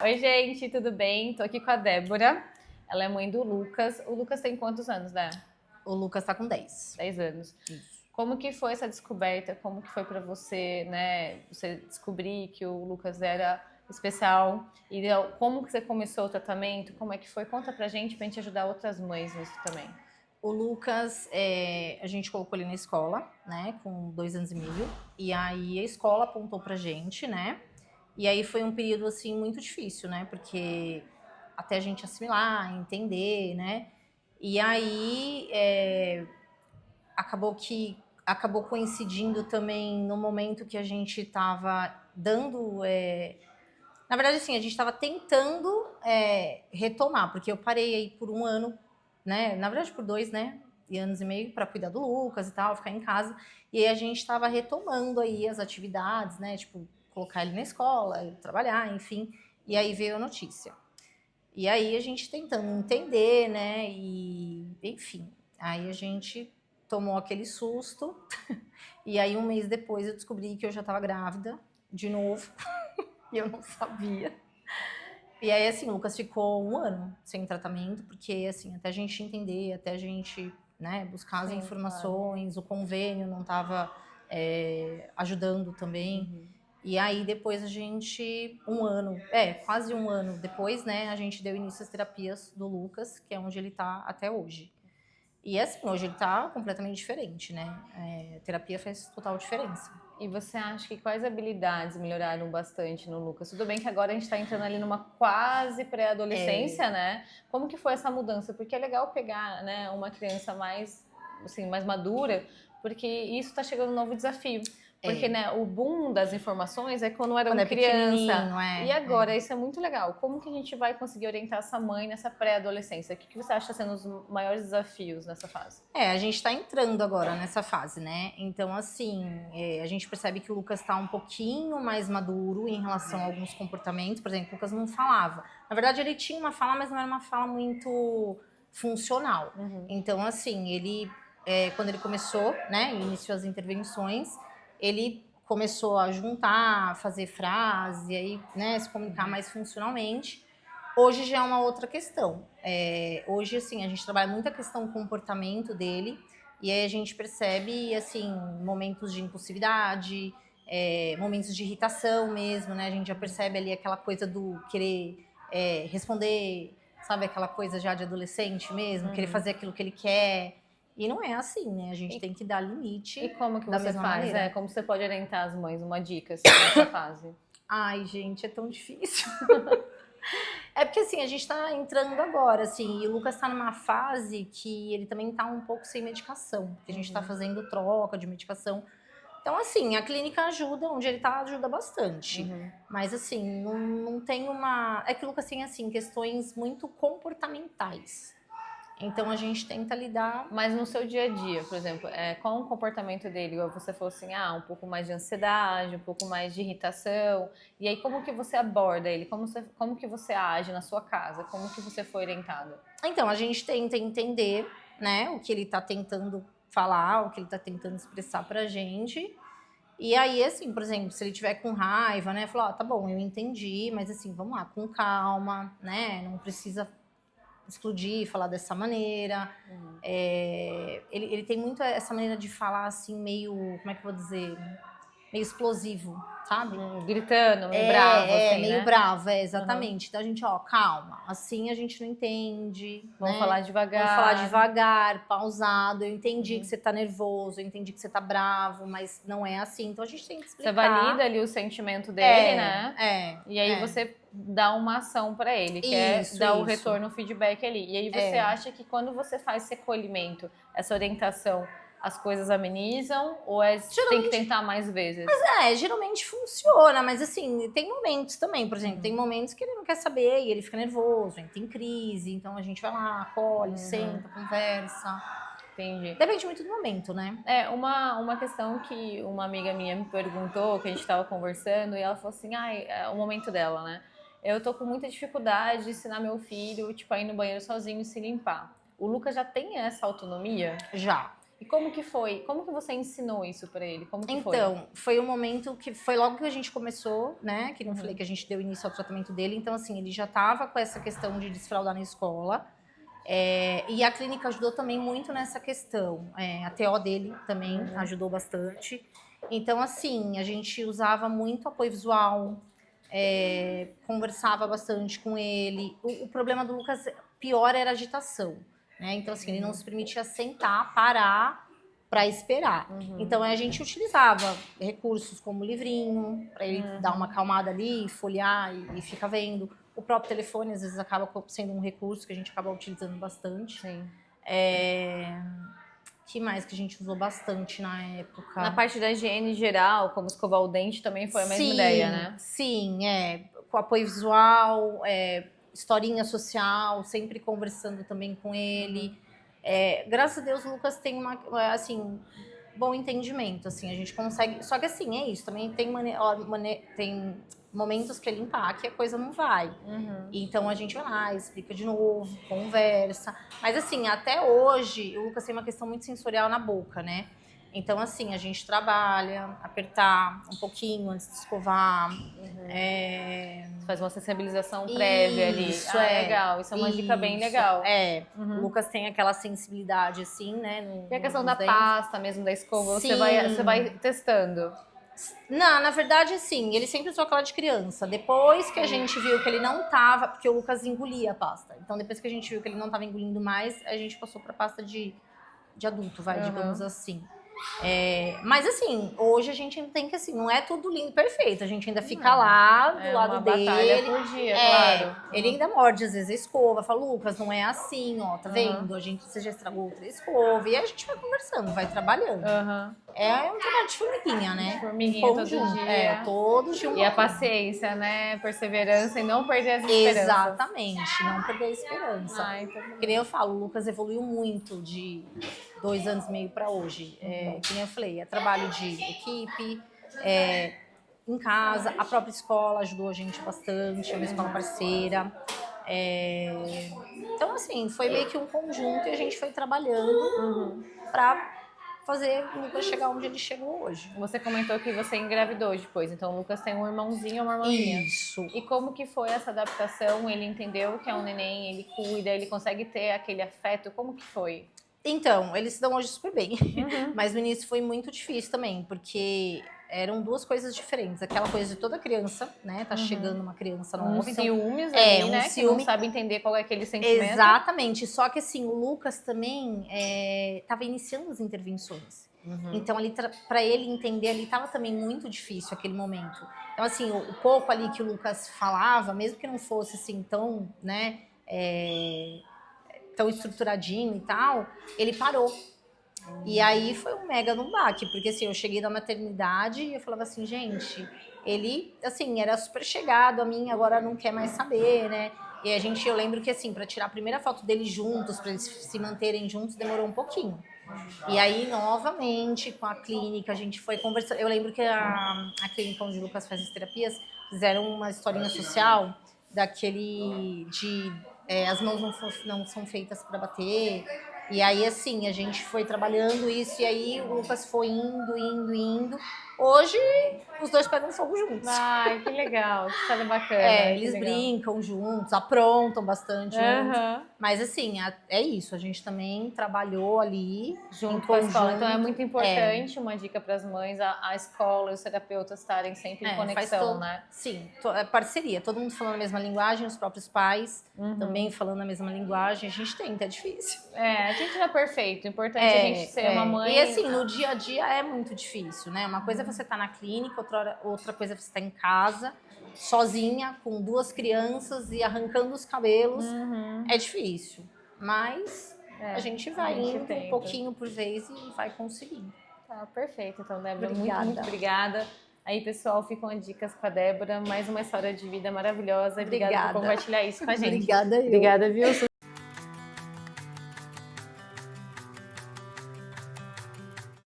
Oi, gente, tudo bem? Tô aqui com a Débora. Ela é mãe do Lucas. O Lucas tem quantos anos, né? O Lucas tá com 10. 10 anos. Isso. Como que foi essa descoberta? Como que foi pra você, né? Você descobrir que o Lucas era especial? E como que você começou o tratamento? Como é que foi? Conta pra gente ajudar outras mães nisso também. O Lucas, a gente colocou ele na escola, né, com 2 anos e meio. E aí a escola apontou pra gente, né? E aí foi um período, assim, muito difícil, né? Porque até a gente assimilar, entender, né? E aí acabou coincidindo também no momento que a gente estava dando. Na verdade, assim, a gente estava tentando retomar, porque eu parei aí por 1 ano, né? Na verdade, por 2, né? E anos e meio para cuidar do Lucas e tal, ficar em casa. E aí a gente estava retomando aí as atividades, né? Tipo, colocar ele na escola, trabalhar, enfim. E aí veio a notícia. E aí a gente tentando entender, né? E, enfim, aí a gente tomou aquele susto. E aí 1 mês depois eu descobri que eu já estava grávida de novo. E eu não sabia. E aí, assim, o Lucas ficou 1 ano sem tratamento, porque, assim, até a gente entender, até a gente, né, buscar as Sim, informações, o convênio não estava ajudando também. Uhum. E aí, depois a gente, quase 1 ano depois, né, a gente deu início às terapias do Lucas, que é onde ele tá até hoje. E, assim, hoje ele tá completamente diferente, né? A terapia faz total diferença. E você acha que quais habilidades melhoraram bastante no Lucas? Tudo bem que agora a gente está entrando ali numa quase pré-adolescência, né? Como que foi essa mudança? Porque é legal pegar, né, uma criança mais, assim, mais madura, porque isso está chegando um novo desafio. Porque, né, o boom das informações é quando eram Quando é criança. pequenininho, E agora, isso é muito legal. Como que a gente vai conseguir orientar essa mãe nessa pré-adolescência? O que você acha sendo os maiores desafios nessa fase? A gente tá entrando agora nessa fase, né? Então, assim, a gente percebe que o Lucas tá um pouquinho mais maduro em relação a alguns comportamentos. Por exemplo, o Lucas não falava. Na verdade, ele tinha uma fala, mas não era uma fala muito funcional. Então, assim, ele, quando ele começou, né, iniciou as intervenções, ele começou a juntar, fazer frase, aí, né, se comunicar mais funcionalmente. Hoje já é uma outra questão. Hoje, assim, a gente trabalha muito a questão do comportamento dele, e aí a gente percebe, assim, momentos de impulsividade, momentos de irritação mesmo, né? A gente já percebe ali aquela coisa do querer responder, sabe? Aquela coisa já de adolescente mesmo, querer fazer aquilo que ele quer. E não é assim, né? A gente tem que dar limite E como que da você mesma faz? maneira. Como você pode orientar as mães? Uma dica, assim, nessa fase. Ai, gente, é tão difícil. É porque, assim, a gente tá entrando agora, assim, e o Lucas tá numa fase que ele também tá um pouco sem medicação, porque a gente tá fazendo troca de medicação. Então, assim, a clínica ajuda, onde ele tá, ajuda bastante. Mas, assim, não tem uma... É que o Lucas tem, assim, questões muito comportamentais. Então, a gente tenta lidar... Mas no seu dia a dia, por exemplo, qual o comportamento dele? Igual você falou assim, um pouco mais de ansiedade, um pouco mais de irritação. E aí, como que você aborda ele? Como que você age na sua casa? Como que você foi orientada? Então, a gente tenta entender, né, o que ele tá tentando falar, o que ele tá tentando expressar pra gente. E aí, assim, por exemplo, se ele tiver com raiva, né, falar, tá bom, eu entendi, mas assim, vamos lá, com calma, né, não precisa explodir, falar dessa maneira. Ele tem muito essa maneira de falar, assim, meio, como é que eu vou dizer, meio explosivo, sabe? Gritando, meio bravo, assim, meio né? bravo, exatamente. Então a gente, calma, assim a gente não entende, Vamos né? falar devagar. Vamos falar devagar, pausado. Eu entendi que você tá nervoso, eu entendi que você tá bravo, mas não é assim. Então a gente tem que explicar. Você valida ali o sentimento dele, né? E aí você dá uma ação pra ele, que é dar o retorno, o feedback ali. E aí você acha que quando você faz esse acolhimento, essa orientação, as coisas amenizam ou tem que tentar mais vezes? Mas geralmente funciona, mas assim, tem momentos também, por exemplo, tem momentos que ele não quer saber e ele fica nervoso, ele tem crise, então a gente vai lá, acolhe, senta, conversa. Entendi. Depende muito do momento, né? Uma questão que uma amiga minha me perguntou, que a gente tava conversando, e ela falou assim, é o momento dela, né? Eu tô com muita dificuldade de ensinar meu filho, tipo, a ir no banheiro sozinho e se limpar. O Lucas já tem essa autonomia? Já. E como que foi? Como que você ensinou isso pra ele? Como que foi? Então, foi um momento que foi logo que a gente começou, né? Que não falei que a gente deu início ao tratamento dele. Então, assim, ele já estava com essa questão de desfraldar na escola. E a clínica ajudou também muito nessa questão. A TO dele também ajudou bastante. Então, assim, a gente usava muito apoio visual, conversava bastante com ele. O problema do Lucas pior era a agitação, né? Então, assim, ele não se permitia sentar, parar para esperar. Então, a gente utilizava recursos como livrinho, para ele dar uma acalmada ali, folhear e ficar vendo. O próprio telefone, às vezes, acaba sendo um recurso que a gente acaba utilizando bastante. Sim. Que mais que a gente usou bastante na época? Na parte da higiene geral, como escovar o dente, também foi a mesma ideia, né? Sim, com apoio visual, historinha social, sempre conversando também com ele. Graças a Deus o Lucas tem assim, bom entendimento, assim, a gente consegue. Só que assim, é isso, também tem momentos que ele empaca e a coisa não vai. Então a gente vai lá, explica de novo, conversa. Mas assim, até hoje, o Lucas tem uma questão muito sensorial na boca, né? Então, assim, a gente trabalha, apertar um pouquinho antes de escovar. Faz uma sensibilização prévia ali. Isso, legal. Isso é uma dica bem legal. O Lucas tem aquela sensibilidade, assim, né? E a questão da pasta mesmo, da escova, você vai testando. Não, na verdade, assim, ele sempre usou aquela de criança. Depois que a gente viu que ele não tava, porque o Lucas engolia a pasta. Então, depois que a gente viu que ele não tava engolindo mais, a gente passou pra pasta de adulto, digamos assim. Mas assim, hoje a gente ainda tem que, assim, não é tudo lindo e perfeito. A gente ainda fica lá do lado dele. Batalha por dia, claro. Ele ainda morde, às vezes, a escova. Fala, Lucas, não é assim, ó, tá vendo? Você já estragou outra escova. E aí a gente vai conversando, vai trabalhando. É um trabalho de formiguinha, né? Formiguinha todo dia. Todos juntos. E a paciência, né? Perseverança e não perder as esperanças. Exatamente, não perder a esperança. Então... Que nem eu falo, o Lucas evoluiu muito de 2 anos e meio para hoje. Que nem eu falei, é trabalho de equipe, em casa, a própria escola ajudou a gente bastante, é uma escola parceira. Então, assim, foi meio que um conjunto e a gente foi trabalhando para fazer o Lucas chegar onde ele chegou hoje. Você comentou que você engravidou depois, então o Lucas tem um irmãozinho e uma irmãzinha. Isso. E como que foi essa adaptação? Ele entendeu que é um neném, ele cuida, ele consegue ter aquele afeto, como que foi? Então, eles se dão hoje super bem, mas no início foi muito difícil também, porque eram 2 coisas diferentes. Aquela coisa de toda criança, né? Tá chegando uma criança nova. Ciúmes ali, né? Ciúme. Que não sabe entender qual é aquele sentimento. Exatamente. Só que assim, o Lucas também tava iniciando as intervenções. Então, ali, para ele entender ali, tava também muito difícil aquele momento. Então, assim, o pouco ali que o Lucas falava, mesmo que não fosse assim tão, né? Tão estruturadinho e tal, ele parou. E aí foi um mega no baque, porque assim, eu cheguei da maternidade e eu falava assim, gente, ele, assim, era super chegado a mim, agora não quer mais saber, né? E eu lembro que assim, para tirar a primeira foto deles juntos, para eles se manterem juntos, demorou um pouquinho. E aí, novamente, com a clínica, a gente foi conversando. Eu lembro que a clínica onde o Lucas faz as terapias, fizeram uma historinha social daquele de... as mãos não são feitas para bater. E aí, assim, a gente foi trabalhando isso. E aí, o Lucas foi indo. Hoje, os 2 pegam fogo juntos. Ai, que legal. Que história bacana. Eles brincam juntos, aprontam bastante juntos. Mas, assim, é isso. A gente também trabalhou ali junto com a escola. Então, é muito importante uma dica para as mães, a escola e os terapeutas estarem sempre em conexão, né? Sim, é parceria. Todo mundo falando a mesma linguagem, os próprios pais também falando a mesma linguagem. A gente tenta, é difícil. A gente não é perfeito. O importante é a gente ser uma mãe. E assim, no dia a dia é muito difícil, né? Uma coisa é você estar na clínica, outra coisa é você estar em casa, sozinha, com 2 crianças e arrancando os cabelos. É difícil. Mas a gente vai indo um pouquinho por vez e vai conseguindo. Tá, perfeito. Então, Débora, Obrigada. muito obrigada. Aí, pessoal, ficam as dicas com a Débora. Mais uma história de vida maravilhosa. Obrigada por compartilhar isso com a gente. Obrigada, Obrigada, viu?